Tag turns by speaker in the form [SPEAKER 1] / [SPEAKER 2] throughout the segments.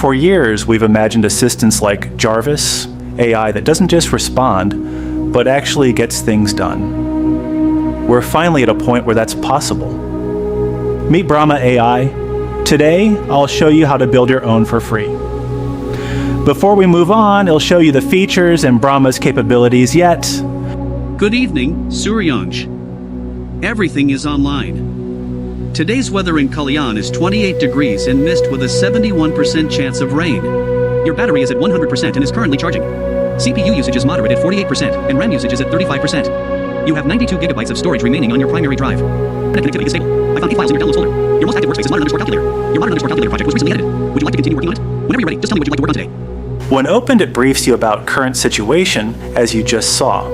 [SPEAKER 1] For years, we've imagined assistants like Jarvis AI that doesn't just respond, but actually gets things done. We're finally at a point where that's possible. Meet Brahma AI. Today, I'll show you how to build your own for free. Before we move on, it'll show you the features and Brahma's capabilities, yet...
[SPEAKER 2] Good evening, Suryansh. Everything is online. Today's weather in Kalyan is 28 degrees and mist with a 71% chance of rain. Your battery is at 100% and is currently charging. CPU usage is moderate at 48% and RAM usage is at 35%. You have 92 gigabytes of storage remaining on your primary drive. Internet connectivity is stable. I found 8 files in your downloads folder. Your most active workspace is modern_calculator. Your modern_calculator project was recently edited. Would you like to continue working on it? Whenever you're ready, just tell me what you'd like to work on today.
[SPEAKER 1] When opened, it briefs you about current situation, as you just saw.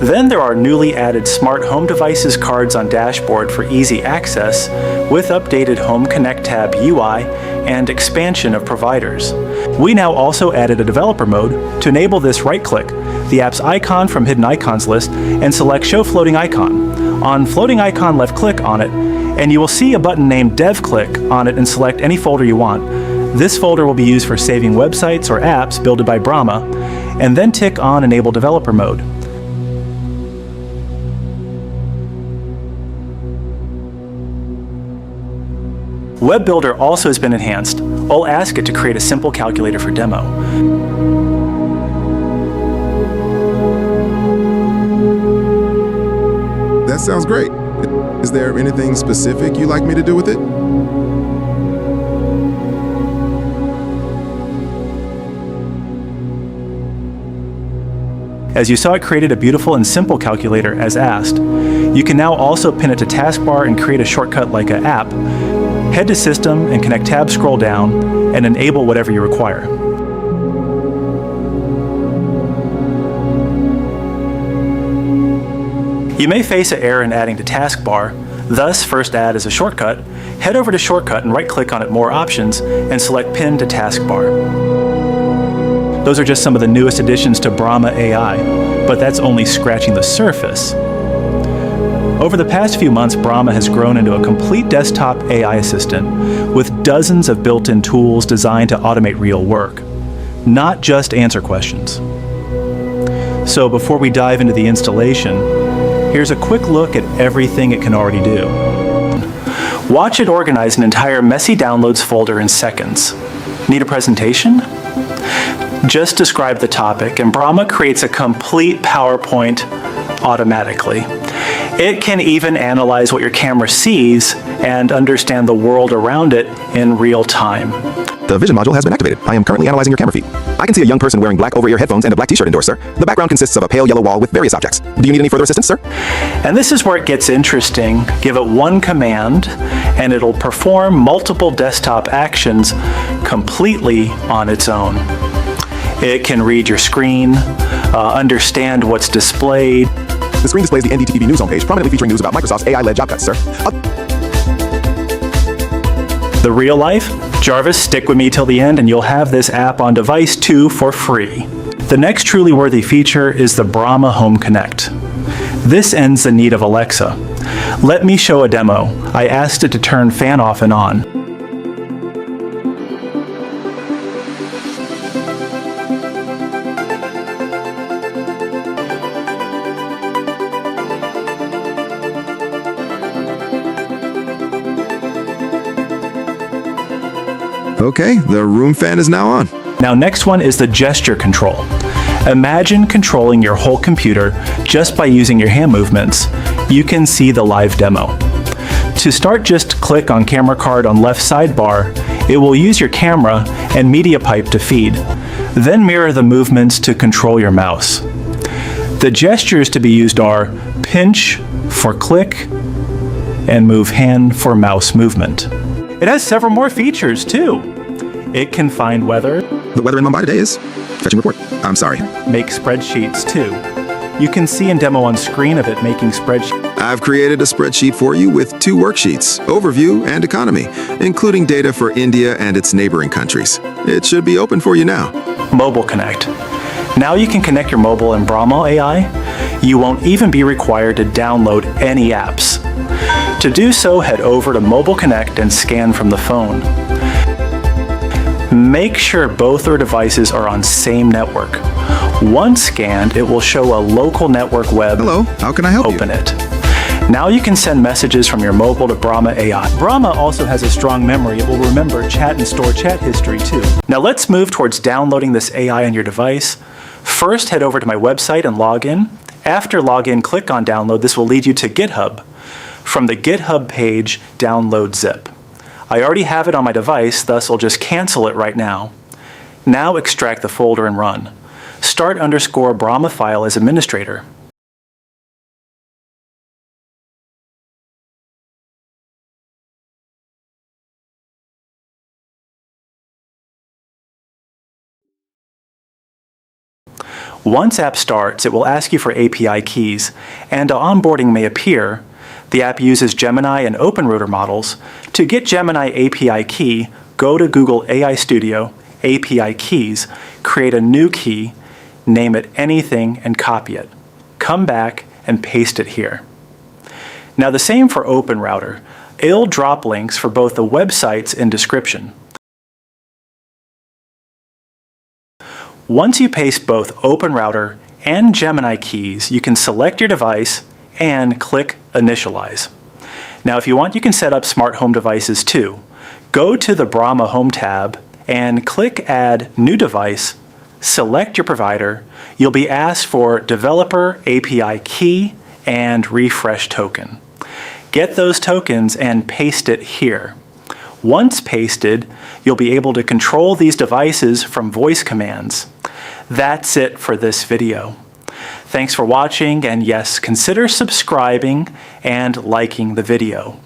[SPEAKER 1] Then there are newly added smart home devices cards on dashboard for easy access, with updated Home Connect tab UI and expansion of providers. We now also added a developer mode. To enable this, right-click the app's icon from Hidden Icons list and select Show Floating Icon. On Floating Icon, left-click on it, and you will see a button named Dev. Click on it and select any folder you want. This folder will be used for saving websites or apps built by Brahma, and then tick on Enable Developer Mode. Web Builder also has been enhanced. I'll ask it to create a simple calculator for demo.
[SPEAKER 3] That sounds great. Is there anything specific you'd like me to do with it?
[SPEAKER 1] As you saw, it created a beautiful and simple calculator as asked. You can now also pin it to Taskbar and create a shortcut like an app. Head to System and connect tab, scroll down, and enable whatever you require. You may face an error in adding to Taskbar. Thus, first add as a shortcut. Head over to Shortcut and right-click on it, More Options, and select Pin to Taskbar. Those are just some of the newest additions to Brahma AI, but that's only scratching the surface. Over the past few months, Brahma has grown into a complete desktop AI assistant with dozens of built-in tools designed to automate real work, not just answer questions. So before we dive into the installation, here's a quick look at everything it can already do. Watch it organize an entire messy downloads folder in seconds. Need a presentation? Just describe the topic, and Brahma creates a complete PowerPoint automatically. It can even analyze what your camera sees and understand the world around it in real time.
[SPEAKER 4] The vision module has been activated. I am currently analyzing your camera feed. I can see a young person wearing black over-ear headphones and a black t-shirt indoors, sir. The background consists of a pale yellow wall with various objects. Do you need any further assistance, sir?
[SPEAKER 1] And this is where it gets interesting. Give it one command, and it'll perform multiple desktop actions completely on its own. It can read your screen, understand what's displayed.
[SPEAKER 4] The screen displays the NDTV News homepage, prominently featuring news about Microsoft's AI-led job cuts, sir.
[SPEAKER 1] The real life? Jarvis, stick with me till the end and you'll have this app on device 2 for free. The next truly worthy feature is the Brahma Home Connect. This ends the need of Alexa. Let me show a demo. I asked it to turn fan off and on.
[SPEAKER 3] Okay, the room fan is now on.
[SPEAKER 1] Now next one is the gesture control. Imagine controlling your whole computer just by using your hand movements. You can see the live demo. To start, just click on camera card on left sidebar. It will use your camera and media pipe to feed. Then mirror the movements to control your mouse. The gestures to be used are pinch for click and move hand for mouse movement. It has several more features too. It can find weather.
[SPEAKER 4] The weather in Mumbai today is fetching report. I'm sorry.
[SPEAKER 1] Make spreadsheets too. You can see and demo on screen of it making spreadsheets.
[SPEAKER 3] I've created a spreadsheet for you with 2 worksheets, Overview and Economy, including data for India and its neighboring countries. It should be open for you now.
[SPEAKER 1] Mobile Connect. Now you can connect your mobile and Brahma AI. You won't even be required to download any apps. To do so, head over to Mobile Connect and scan from the phone. Make sure both your devices are on same network. Once scanned, it will show a local network web.
[SPEAKER 3] Hello, how can I help you?
[SPEAKER 1] Open it. Now you can send messages from your mobile to Brahma AI. Brahma also has a strong memory. It will remember chat and store chat history too. Now let's move towards downloading this AI on your device. First, head over to my website and log in. After login, click on download. This will lead you to GitHub. From the GitHub page, download zip. I already have it on my device, thus I'll just cancel it right now. Now extract the folder and run. Start _ Brahma file as administrator. Once app starts, it will ask you for API keys, and onboarding may appear. The app uses Gemini and OpenRouter models. To get Gemini API key, go to Google AI Studio, API Keys, create a new key, name it anything, and copy it. Come back and paste it here. Now the same for OpenRouter. It'll drop links for both the websites in description. Once you paste both OpenRouter and Gemini keys, you can select your device and click Initialize. Now if you want, you can set up smart home devices too. Go to the Brahma Home tab and click Add New Device, select your provider. You'll be asked for Developer API Key and Refresh Token. Get those tokens and paste it here. Once pasted, you'll be able to control these devices from voice commands. That's it for this video. Thanks for watching, and yes, consider subscribing and liking the video.